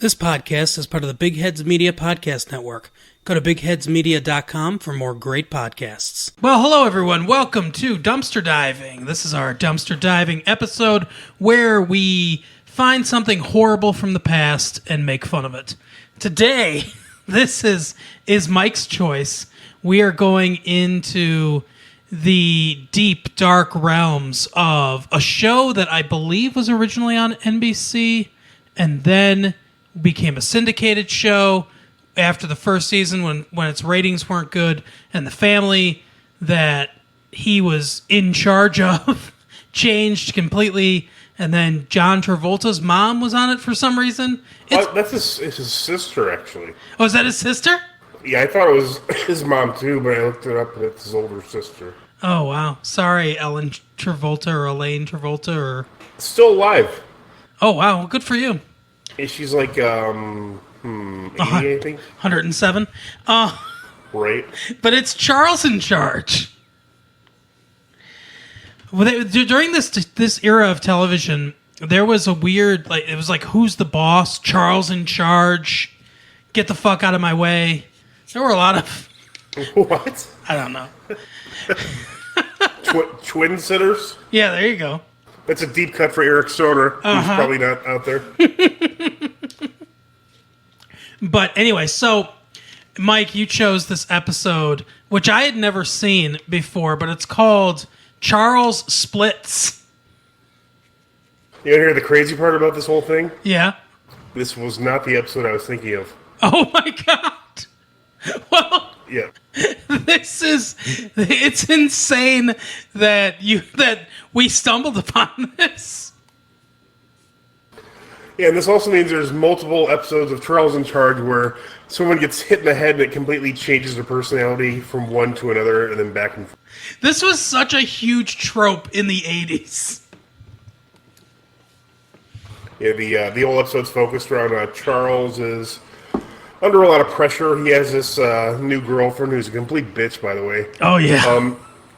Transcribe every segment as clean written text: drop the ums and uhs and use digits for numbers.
This podcast is part of the Big Heads Media Podcast Network. Go to bigheadsmedia.com for more great podcasts. Well, hello everyone. Welcome to Dumpster Diving. This is our Dumpster Diving episode where we find something horrible from the past and make fun of it. Today, this is Mike's choice. We are going into the deep, dark realms of a show that I believe was originally on NBC and then became a syndicated show after the first season when its ratings weren't good, and the family that he was in charge of changed completely, and then John Travolta's mom was on it for some reason. That's his sister, actually. Oh, is that his sister? Yeah, I thought it was his mom, too, but I looked it up, and it's his older sister. Oh, wow. Sorry, Ellen Travolta or Elaine Travolta or... Still alive. Oh, wow. Good for you. She's like, 80, I think. 107. Right. But it's Charles in charge. Well, during this era of television, there was a weird, it was like, who's the boss? Charles in charge. Get the fuck out of my way. There were a lot of... What? I don't know. Twin sitters? Yeah, there you go. That's a deep cut for Eric Stoner, who's probably not out there. But anyway, so, Mike, you chose this episode, which I had never seen before, but it's called Charles Splits. You want to hear the crazy part about this whole thing? Yeah. This was not the episode I was thinking of. Oh, my God. Well... Yeah. It's insane that we stumbled upon this. Yeah, and this also means there's multiple episodes of Charles in Charge where someone gets hit in the head and it completely changes their personality from one to another and then back and forth. This was such a huge trope in the 80s. Yeah, the old episode's focused around Charles is under a lot of pressure. He has this new girlfriend who's a complete bitch, by the way. Oh, yeah.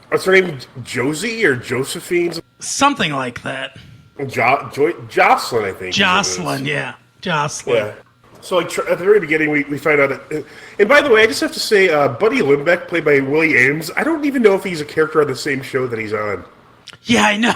What's her name? Josie or Josephine? Something like that. Jocelyn, I think. Jocelyn, yeah. Jocelyn. Yeah. So, at the very beginning, we find out that... and by the way, I just have to say, Buddy Limbeck, played by Willie Ames, I don't even know if he's a character on the same show that he's on. Yeah, I know.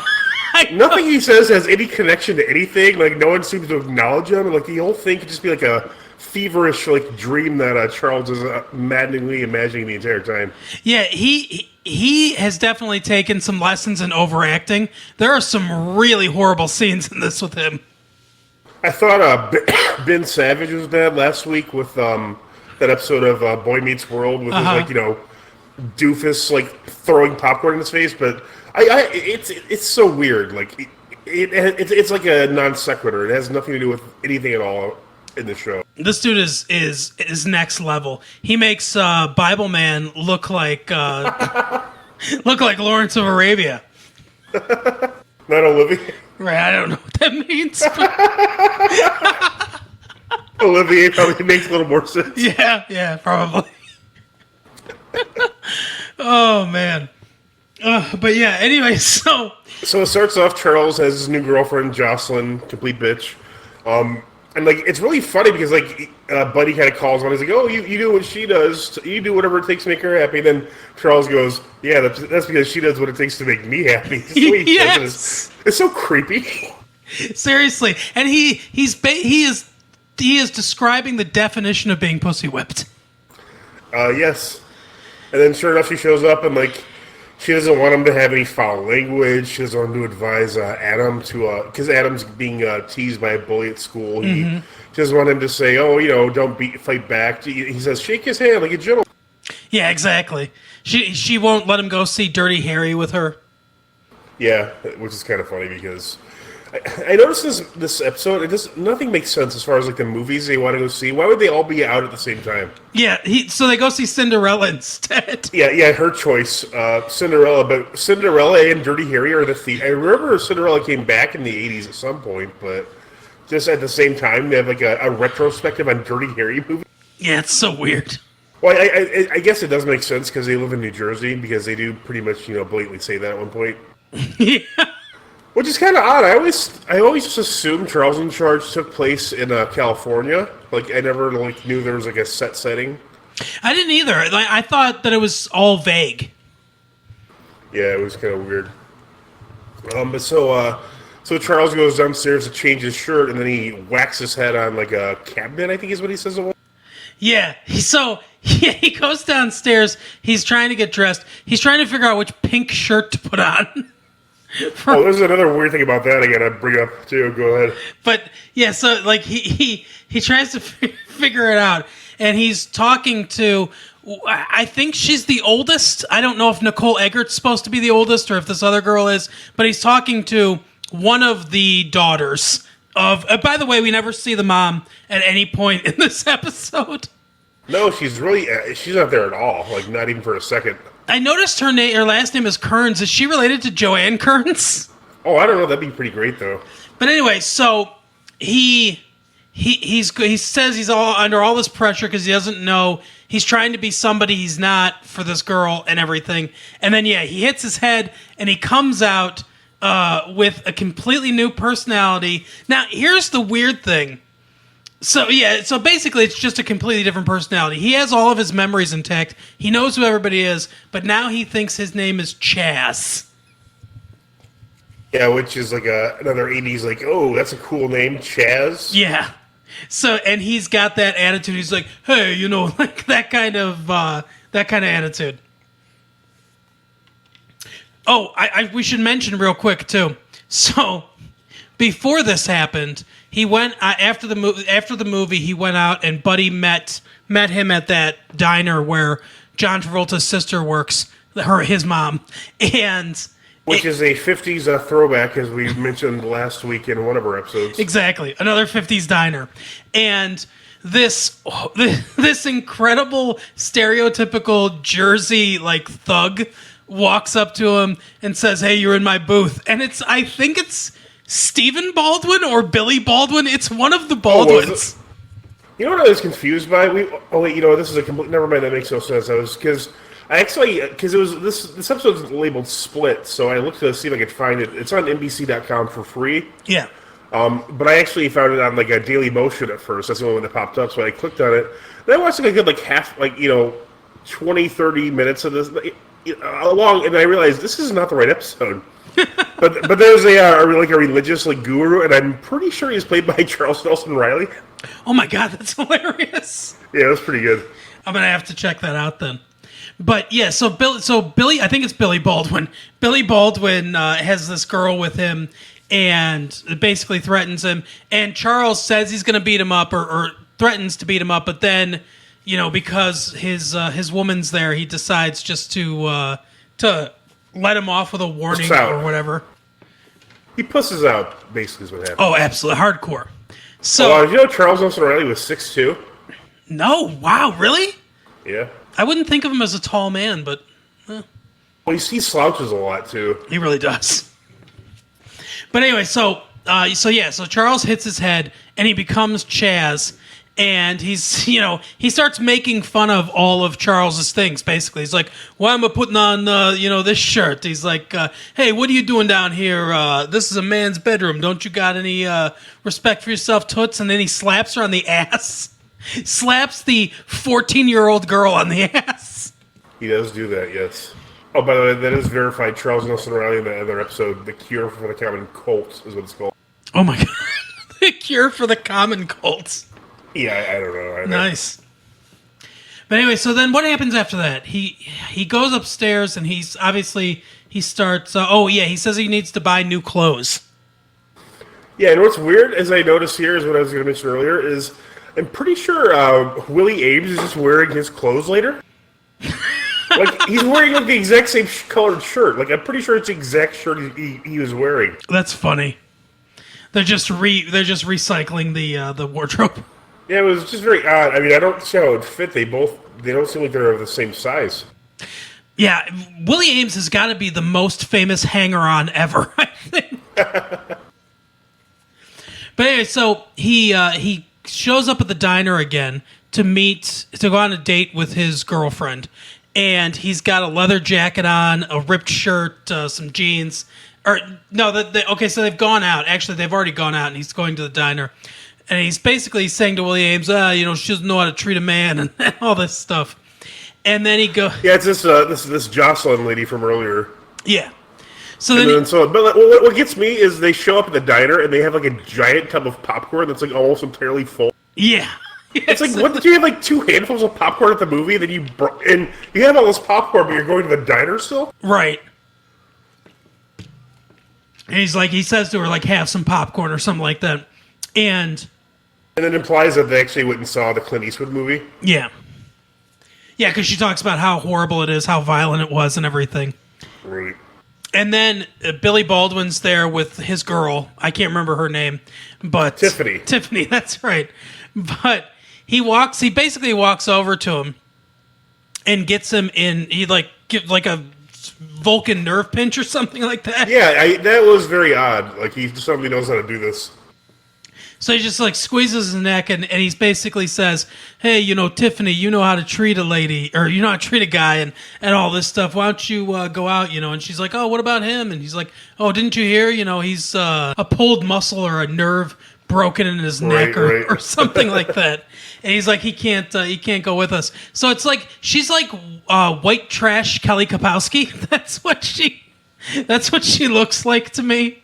Nothing he says has any connection to anything. Like, no one seems to acknowledge him. Like, the whole thing could just be like a feverish dream that Charles is maddeningly imagining the entire time. Yeah, he has definitely taken some lessons in overacting. There are some really horrible scenes in this with him. I thought Ben Savage was bad last week with that episode of Boy Meets World with his doofus throwing popcorn in his face. But it's so weird. It's like a non sequitur. It has nothing to do with anything at all in the show. This dude is next level. He makes Bible Man look like Lawrence of Arabia. Not Olivier. Right, I don't know what that means. Olivier probably makes a little more sense. Yeah, probably. Oh man. But yeah, anyway, so it starts off. Charles has his new girlfriend, Jocelyn, complete bitch. And it's really funny because Buddy kind of calls on. He's like, "Oh, you do what she does. You do whatever it takes to make her happy." Then Charles goes, "Yeah, that's because she does what it takes to make me happy." Yes, it's so creepy. Seriously, and he is describing the definition of being pussy whipped. Yes, and then sure enough, she shows up and she doesn't want him to have any foul language. She doesn't want him to advise Adam to... Because Adam's being teased by a bully at school. She doesn't want him to say, don't fight back. He says, shake his hand like a gentleman. Yeah, exactly. She won't let him go see Dirty Harry with her. Yeah, which is kind of funny because... I noticed this episode, nothing makes sense as far as the movies they want to go see. Why would they all be out at the same time? Yeah, so they go see Cinderella instead. Yeah, her choice, Cinderella. But Cinderella and Dirty Harry are the theme. I remember Cinderella came back in the 80s at some point, but just at the same time, they have a retrospective on Dirty Harry movie. Yeah, it's so weird. Well, I guess it does make sense because they live in New Jersey, because they do pretty much, blatantly say that at one point. Yeah. Which is kind of odd. I always just assumed Charles in Charge took place in California. Like I never knew there was like a set setting. I didn't either. I thought that it was all vague. Yeah, it was kind of weird. But so Charles goes downstairs to change his shirt, and then he whacks his head on like a cabinet. I think is what he says it was. Yeah. He goes downstairs. He's trying to get dressed. He's trying to figure out which pink shirt to put on. There's another weird thing about that I gotta bring up too. Go ahead. But yeah, so like he tries to figure it out, and he's talking to. I think she's the oldest. I don't know if Nicole Eggert's supposed to be the oldest or if this other girl is, but he's talking to one of the daughters of. By the way, we never see the mom at any point in this episode. No, she's not there at all. Like not even for a second. I noticed her last name is Kearns. Is she related to Joanne Kearns? Oh, I don't know. That'd be pretty great, though. But anyway, so he says he's all under all this pressure because he doesn't know. He's trying to be somebody he's not for this girl and everything. And then, yeah, he hits his head and he comes out with a completely new personality. Now, here's the weird thing. So basically it's just a completely different personality. He has all of his memories intact. He knows who everybody is, but now he thinks his name is Chaz. Yeah, which is like another 80s, like, oh, that's a cool name, Chaz. Yeah. So, and he's got that attitude. He's like, hey, like that kind of attitude. Oh, we should mention real quick too. So, before this happened, he went after the movie. He went out and Buddy met him at that diner where John Travolta's sister works, his mom, and which is a 50s throwback, as we mentioned last week in one of our episodes. Exactly, another 50s diner, and this incredible stereotypical Jersey like thug walks up to him and says, "Hey, you're in my booth," and I think it's Stephen Baldwin or Billy Baldwin. It's one of the Baldwins. You know what I was confused by? This is a complete. Never mind. That makes no sense. Because it was this episode's labeled Split, so I looked to see if I could find it. It's on NBC.com for free. Yeah. But I actually found it on like a Daily Motion at first. That's the only one that popped up. So I clicked on it. And I watched like a good 20, 30 minutes of this along, and I realized this is not the right episode. but there's a religious guru, and I'm pretty sure he's played by Charles Nelson Riley. Oh my god, that's hilarious! Yeah, that's pretty good. I'm gonna have to check that out then. But yeah, so Billy, I think it's Billy Baldwin. Billy Baldwin has this girl with him, and basically threatens him. And Charles says he's gonna beat him up, or threatens to beat him up, but then because his woman's there, he decides just to let him off with a warning or whatever. He pusses out, basically, is what happens. Oh, absolutely. Hardcore. So, Charles Nelson Riley was 6'2"? No. Wow, really? Yeah. I wouldn't think of him as a tall man, but... Well, he slouches a lot, too. He really does. But anyway, so Charles hits his head, and he becomes Chaz, and he's, he starts making fun of all of Charles's things, basically. He's like, why am I putting on, this shirt? He's like, hey, what are you doing down here? This is a man's bedroom. Don't you got any respect for yourself, Toots? And then he slaps her on the ass. Slaps the 14-year-old girl on the ass. He does do that, yes. Oh, by the way, that is verified. Charles Nelson Riley in the other episode, The Cure for the Common Cold is what it's called. Oh, my God. The Cure for the Common Cold. Yeah, I don't know. Nice. But anyway, so then what happens after that? He goes upstairs and he starts... he says he needs to buy new clothes. Yeah, and what's weird, as I noticed here, is what I was going to mention earlier, is I'm pretty sure Willie Ames is just wearing his clothes later. He's wearing the exact same colored shirt. I'm pretty sure it's the exact shirt he was wearing. That's funny. They're just recycling the wardrobe. Yeah, it was just very odd. I mean, I don't see how it would fit. They don't seem like they're of the same size. Yeah, Willie Ames has got to be the most famous hanger-on ever, I think. But anyway, so he shows up at the diner again to go on a date with his girlfriend. And he's got a leather jacket on, a ripped shirt, some jeans, Or no, okay, so they've gone out. Actually, they've already gone out, and he's going to the diner, and he's basically saying to Willie Ames, she doesn't know how to treat a man and all this stuff. And then he goes, yeah, it's this Jocelyn lady from earlier. Yeah. But what gets me is they show up at the diner and they have like a giant tub of popcorn that's like almost entirely full. Yeah. It's like, what, did you have like 2 handfuls of popcorn at the movie? Then and you have all this popcorn, but you're going to the diner still? Right. And he says to her, like, have some popcorn or something like that. And it implies that they actually went and saw the Clint Eastwood movie. Yeah. Yeah, because she talks about how horrible it is, how violent it was and everything. Right. And then Billy Baldwin's there with his girl. I can't remember her name, but Tiffany. Tiffany, that's right. But he basically walks over to him and gets him in. He gives a Vulcan nerve pinch or something like that. Yeah, that was very odd. Like somebody knows how to do this. So he just squeezes his neck and he basically says, hey, Tiffany, you know how to treat a lady, or you know how to treat a guy and all this stuff. Why don't you go out, And she's like, oh, what about him? And he's like, oh, didn't you hear? He's a pulled muscle or a nerve broken in his neck or something like that. And he's like, he can't go with us. So it's like, she's like white trash Kelly Kapowski. That's what she looks like to me.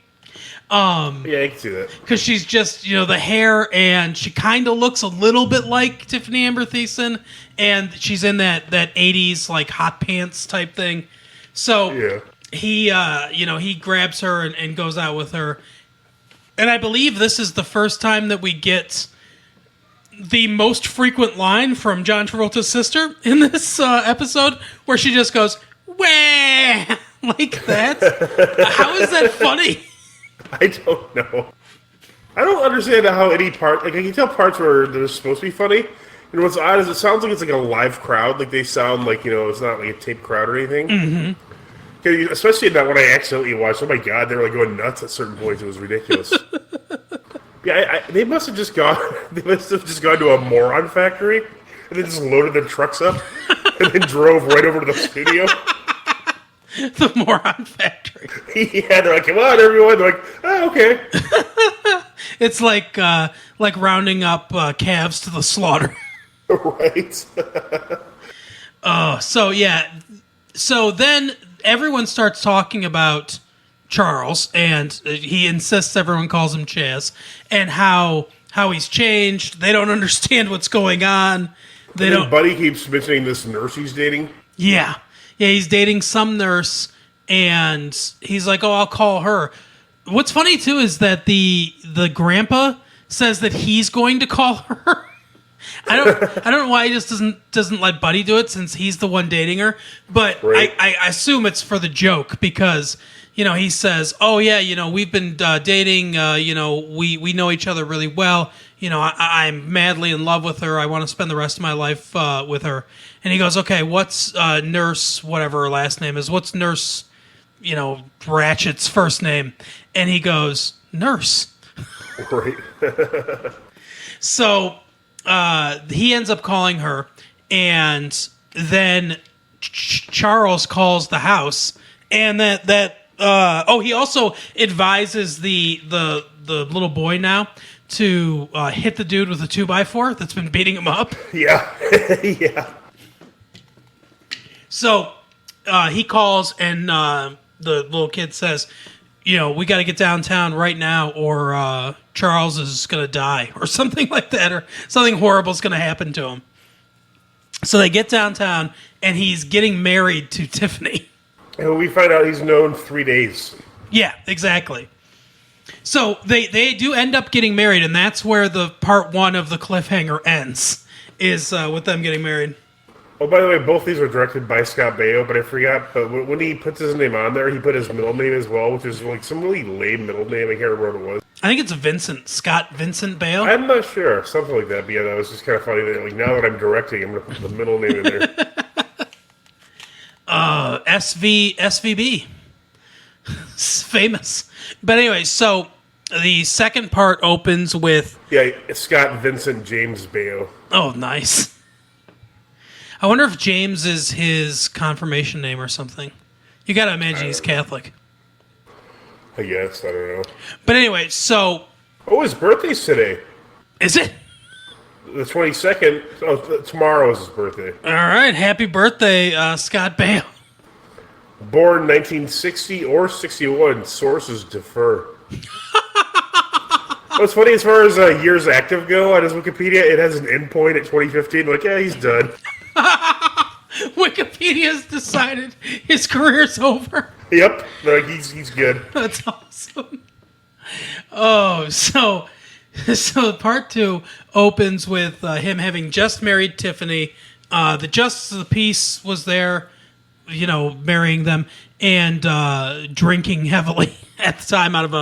Yeah, I can see that. Because she's just, the hair, and she kind of looks a little bit like Tiffany Amber Thiessen, and she's in that 80s, hot pants type thing. So yeah. He grabs her and goes out with her. And I believe this is the first time that we get the most frequent line from John Travolta's sister in this episode, where she just goes, wah, like that. How is that funny? I don't know. I don't understand how any part... I can tell parts where they're supposed to be funny. And what's odd is it sounds like it's like a live crowd. Like they sound like, it's not like a taped crowd or anything. Mm-hmm. Especially in that one I accidentally watched. Oh my God, they were going nuts at certain points. It was ridiculous. Yeah, they must have just gone... They must have just gone to a moron factory and then just loaded their trucks up and then drove right over to the studio. The moron factory. Yeah, they're like, come on, everyone. They're like, oh, okay. It's like rounding up calves to the slaughter. Right. So then everyone starts talking about Charles, and he insists everyone calls him Chaz, and how he's changed. They don't understand what's going on. Buddy keeps mentioning this nurse he's dating. Yeah. Yeah, he's dating some nurse, and he's like, "Oh, I'll call her." What's funny too is that the grandpa says that he's going to call her. I don't know why he just doesn't let Buddy do it, since he's the one dating her. But right. I assume it's for the joke, because he says, "Oh yeah, we've been dating. We know each other really well. I'm madly in love with her. I want to spend the rest of my life with her." And he goes, okay, what's Nurse, whatever her last name is, what's Nurse, Ratchet's first name? And he goes, Nurse. Right. So he ends up calling her, and then Charles calls the house, and he also advises the little boy now to hit the dude with a 2x4 that's been beating him up. Yeah. Yeah. So he calls, and the little kid says, we got to get downtown right now, or Charles is going to die, or something like that, or something horrible is going to happen to him. So they get downtown, and he's getting married to Tiffany. And we find out he's known 3 days. Yeah, exactly. So they do end up getting married, and that's where the part 1 of the cliffhanger ends, is with them getting married. Oh, by the way, both these were directed by Scott Baio, but I forgot. But when he puts his name on there, he put his middle name as well, which is like some really lame middle name. I can't remember what it was. I think it's Scott Vincent Baio. I'm not sure, something like that. But yeah, that was just kind of funny. That now that I'm directing, I'm going to put the middle name in there. SVB, it's famous. But anyway, so the second part opens with Scott Vincent James Baio. Oh, nice. I wonder if James is his confirmation name or something. You got to imagine he's Catholic. I guess. I don't know. But anyway, so... Oh, his birthday's today. Is it? The 22nd. Oh, tomorrow is his birthday. All right. Happy birthday, Scott Baio. Born 1960 or 61. Sources differ. What's funny, as far as years active go on his Wikipedia, it has an endpoint at 2015. Like, yeah, he's done. Wikipedia's decided his career's over. Yep. Like, he's good. That's awesome. Oh, so part 2 opens with him having just married Tiffany. The Justice of the Peace was there, marrying them, and drinking heavily at the time out of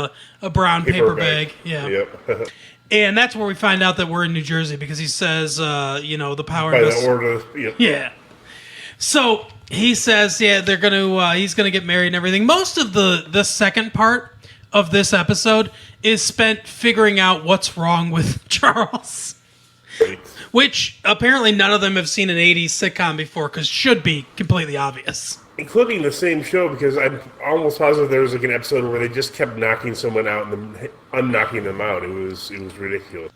a brown paper bag. Yeah. Yep. And that's where we find out that we're in New Jersey, because he says, the power... By the order. Yep. Yeah. So he says, he's gonna get married and everything. Most of the second part of this episode is spent figuring out what's wrong with Charles. Right. Which apparently none of them have seen an 80s sitcom before, because should be completely obvious. Including the same show, because I'm almost positive there was like an episode where they just kept knocking someone out and then unknocking them out. It was ridiculous.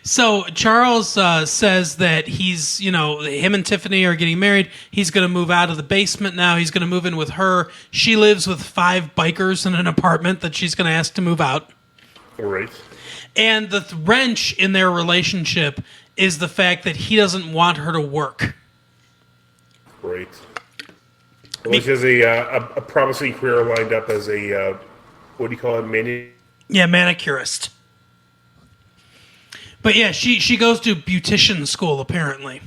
So Charles says that he's, him and Tiffany are getting married. He's going to move out of the basement now. He's going to move in with her. She lives with 5 bikers in an apartment that she's going to ask to move out. All right. And the wrench in their relationship is the fact that he doesn't want her to work. Right. Which is a promising career lined up as a, what do you call it, manicurist. But yeah, she goes to beautician school, apparently.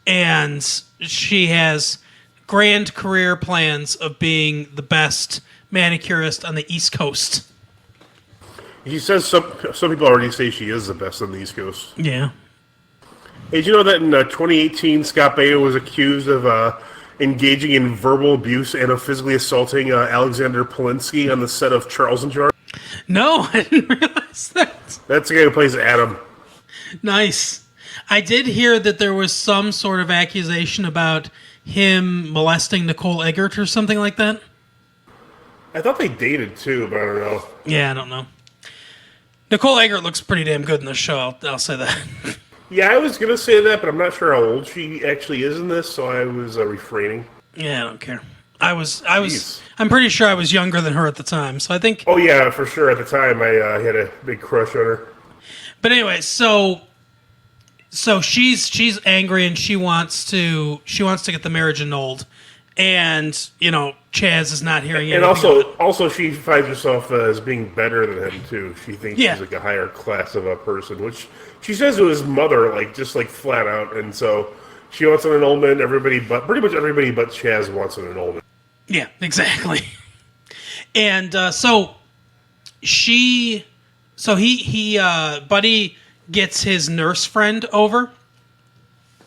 And she has grand career plans of being the best manicurist on the East Coast. He says some people already say she is the best on the East Coast. Yeah. Hey, did you know that in 2018, Scott Baio was accused of engaging in verbal abuse and of physically assaulting Alexander Polinsky on the set of Charles in Charge? No, I didn't realize that. That's the guy who plays Adam. Nice. I did hear that there was some sort of accusation about him molesting Nicole Eggert or something like that. I thought they dated too, but I don't know. Yeah, I don't know. Nicole Eggert looks pretty damn good in this show, I'll say that. Yeah, I was going to say that, but I'm not sure how old she actually is in this, so I was refraining. Yeah, I don't care. I'm pretty sure I was younger than her at the time, so I think... Oh, yeah, for sure. At the time, I had a big crush on her. But anyway, so she's angry and she wants to get the marriage annulled, and Chaz is not hearing anything. And also she finds herself as being better than him too. She thinks she's like a higher class of a person, which she says to his mother, just flat out. And so she wants an annulment. Pretty much everybody but Chaz wants an annulment. Yeah, exactly. And Buddy gets his nurse friend over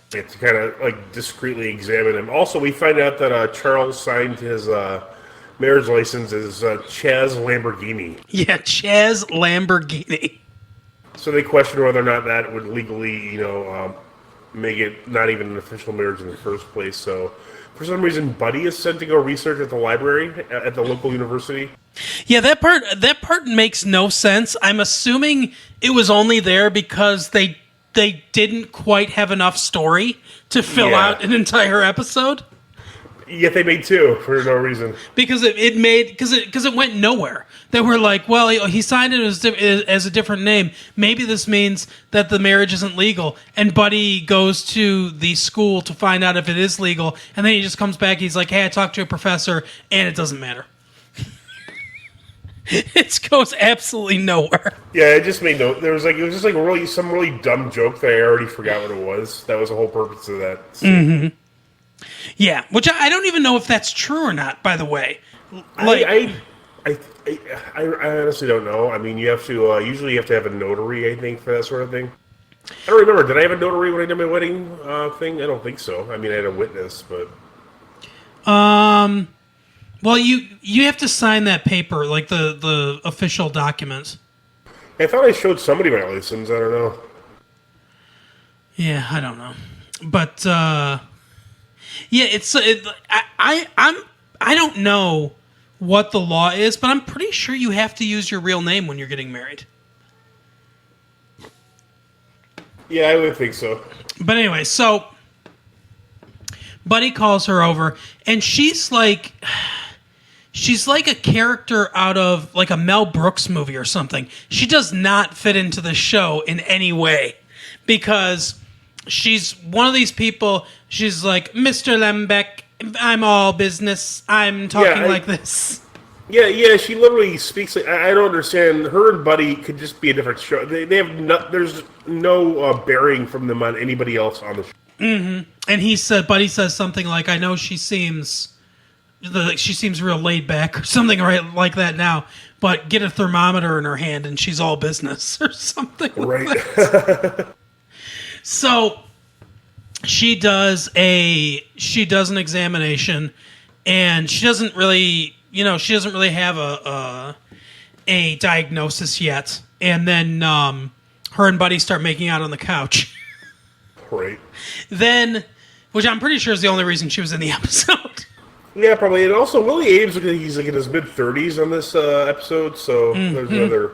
to kind of discreetly examine him. Also, we find out that Charles signed his marriage license as Chaz Lamborghini. Yeah, Chaz Lamborghini. So they question whether or not that would legally, make it not even an official marriage in the first place. So for some reason, Buddy is sent to go research at the library at the local university. Yeah, that part makes no sense. I'm assuming it was only there because they didn't quite have enough story to fill out an entire episode. Yet they made 2 for no reason. Because it went nowhere. They were like, well, he signed it as a different name. Maybe this means that the marriage isn't legal. And Buddy goes to the school to find out if it is legal. And then he just comes back. He's like, hey, I talked to a professor, and it doesn't matter. It goes absolutely nowhere. Yeah, it just made no. It was just some really dumb joke that I already forgot what it was. That was the whole purpose of that. Mm-hmm. Yeah, which I don't even know if that's true or not. By the way, I honestly don't know. I mean, you have to usually have a notary, I think, for that sort of thing. I don't remember. Did I have a notary when I did my wedding thing? I don't think so. I mean, I had a witness, but well, you have to sign that paper, like the official documents. I thought I showed somebody my license. I don't know. Yeah, I don't know, but yeah, I don't know what the law is, but I'm pretty sure you have to use your real name when you're getting married. Yeah, I would think so. But anyway, so Buddy calls her over, and she's like a character out of like a Mel Brooks movie or something. She does not fit into the show in any way because she's one of these people. She's like, Mr. Lembeck, I'm all business. I'm talking like this. Yeah, she literally speaks like, I don't understand. Her and Buddy could just be a different show. They have no, there's no bearing from them on anybody else on the show. Mm-hmm. And Buddy says something like, I know she seems real laid back or something like that now, but get a thermometer in her hand and she's all business or something like that. So she does an examination, and she doesn't really have a diagnosis yet. And then her and Buddy start making out on the couch. Right. Then, which I'm pretty sure is the only reason she was in the episode. Yeah, probably. And also, Willie Ames, he's like in his mid-30s on this episode, so there's another...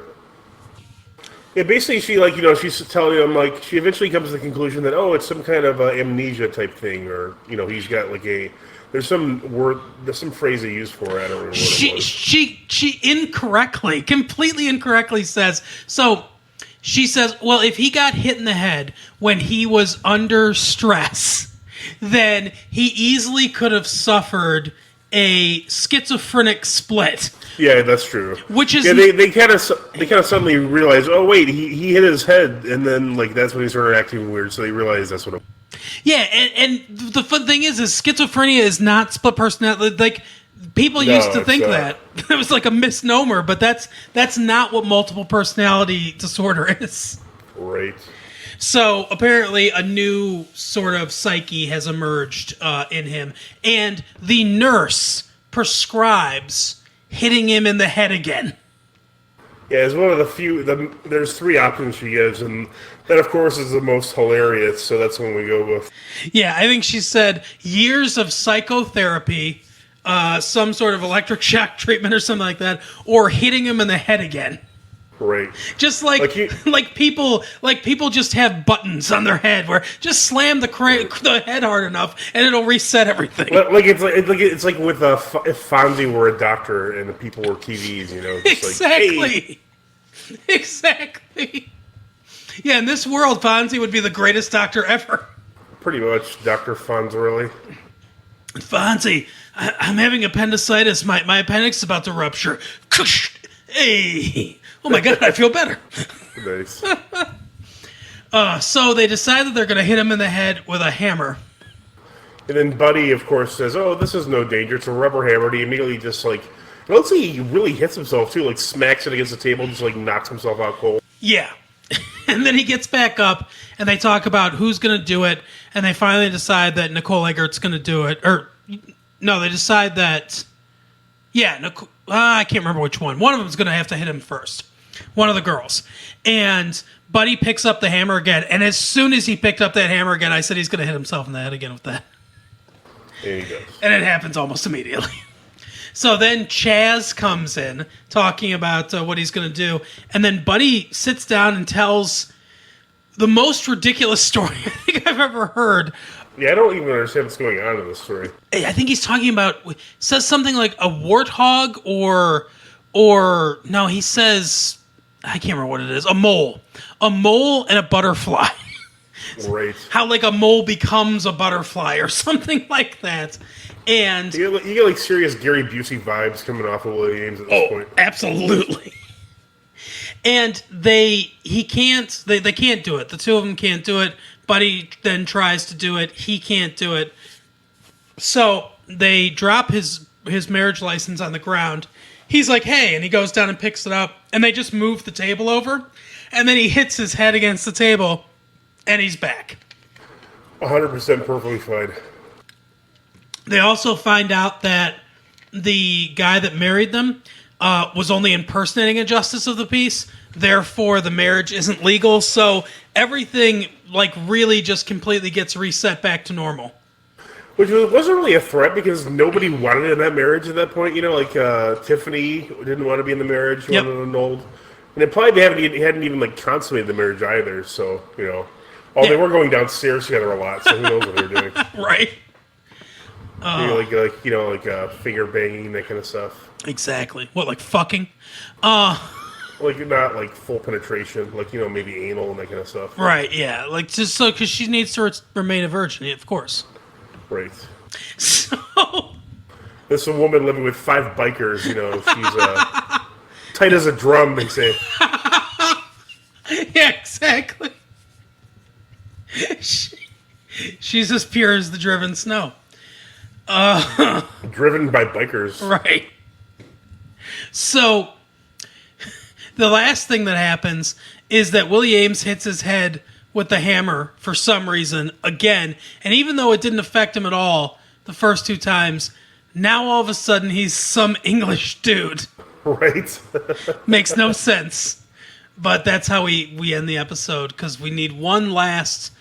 Yeah, basically, she's telling him, like, she eventually comes to the conclusion that, it's some kind of amnesia type thing, or, he's got, like, there's some phrase they use for it, I don't remember what it was. She completely incorrectly says, so... She says, well, if he got hit in the head when he was under stress, then he easily could have suffered a schizophrenic split. Yeah, that's true. Which is they kind of suddenly realize, oh wait, he hit his head, and then like that's when he started acting weird. So they realize that's what it was. Yeah, and the fun thing is schizophrenia is not split personality. Like people used to think that it was like a misnomer, but that's not what multiple personality disorder is. Right. So apparently a new sort of psyche has emerged in him, and the nurse prescribes hitting him in the head again. Yeah, it's one of the few. There's 3 options she gives, and that, of course, is the most hilarious. So that's one we go with. Yeah, I think she said years of psychotherapy, some sort of electric shock treatment or something like that, or hitting him in the head again. Right. Just like people just have buttons on their head where just slam the head hard enough and it'll reset everything. It's like with if Fonzie were a doctor and the people were TVs, Just exactly. Like, hey. Exactly. Yeah, in this world, Fonzie would be the greatest doctor ever. Pretty much, Dr. Fonzarelli. Fonzie, I'm having appendicitis. My appendix is about to rupture. Hey. Oh my God, I feel better. Nice. So they decide that they're going to hit him in the head with a hammer. And then Buddy, of course, says, this is no danger. It's a rubber hammer. And he immediately just, like, let's say he really hits himself, too. Like, smacks it against the table, just, like, knocks himself out cold. Yeah. And then he gets back up, and they talk about who's going to do it. And they finally decide that Nicole Eggert's going to do it. Or, no, they decide that... Yeah, I can't remember which one. One of them's going to have to hit him first. One of the girls. And Buddy picks up the hammer again. And as soon as he picked up that hammer again, I said he's going to hit himself in the head again with that. There he goes. And it happens almost immediately. So then Chaz comes in talking about what he's going to do. And then Buddy sits down and tells the most ridiculous story I think I've ever heard. Yeah, I don't even understand what's going on in this story. I think he's talking about, says something like a warthog or no, he says, I can't remember what it is, a mole and a butterfly. Right. How like a mole becomes a butterfly or something like that. And you get like serious Gary Busey vibes coming off of Willie Ames at this point. Absolutely. And they can't do it. The two of them can't do it. Buddy then tries to do it. He can't do it. So they drop his marriage license on the ground. He's like, hey, and he goes down and picks it up. And they just move the table over. And then he hits his head against the table. And he's back. 100% perfectly fine. They also find out that the guy that married them was only impersonating a justice of the peace. Therefore, the marriage isn't legal. So everything, like, really just completely gets reset back to normal. Which wasn't really a threat because nobody wanted in that marriage at that point. You know, like Tiffany didn't want to be in the marriage. She wanted an old. And they probably hadn't even like consummated the marriage either. So, you know. Oh, they were going downstairs together a lot, so who knows what they're doing. Right. Like finger banging, that kind of stuff. Exactly. What, like fucking? Like not like full penetration, like, you know, maybe anal and that kind of stuff. Right, yeah. Like, just so, because she needs to remain a virgin, yeah, of course. Right. So... There's a woman living with 5 bikers, you know, she's tight as a drum, they say. Yeah, exactly. She's as pure as the driven snow. Driven by bikers. Right. So, the last thing that happens is that Willie Ames hits his head with the hammer for some reason again. And even though it didn't affect him at all the first 2 times, now all of a sudden he's some English dude. Right. Makes no sense. But that's how we end the episode, because we need one last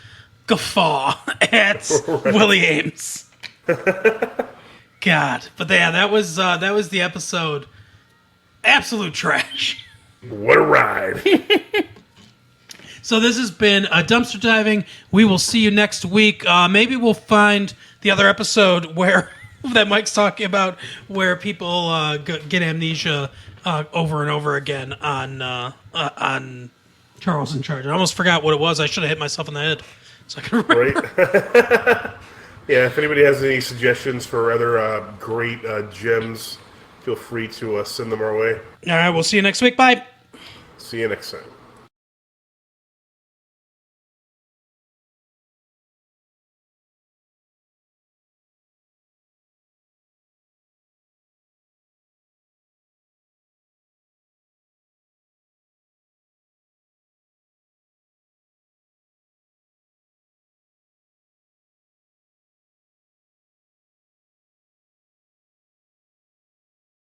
guffaw at Willie Ames. God. But yeah, that was the episode. Absolute trash. What a ride. So this has been Dumpster Diving. We will see you next week. Maybe we'll find the other episode where that Mike's talking about, where people get amnesia over and over again on Charles in Charge. I almost forgot what it was. I should have hit myself in the head so I can remember. Right. Yeah, if anybody has any suggestions for other great gems, feel free to send them our way. All right, we'll see you next week. Bye. See you next time.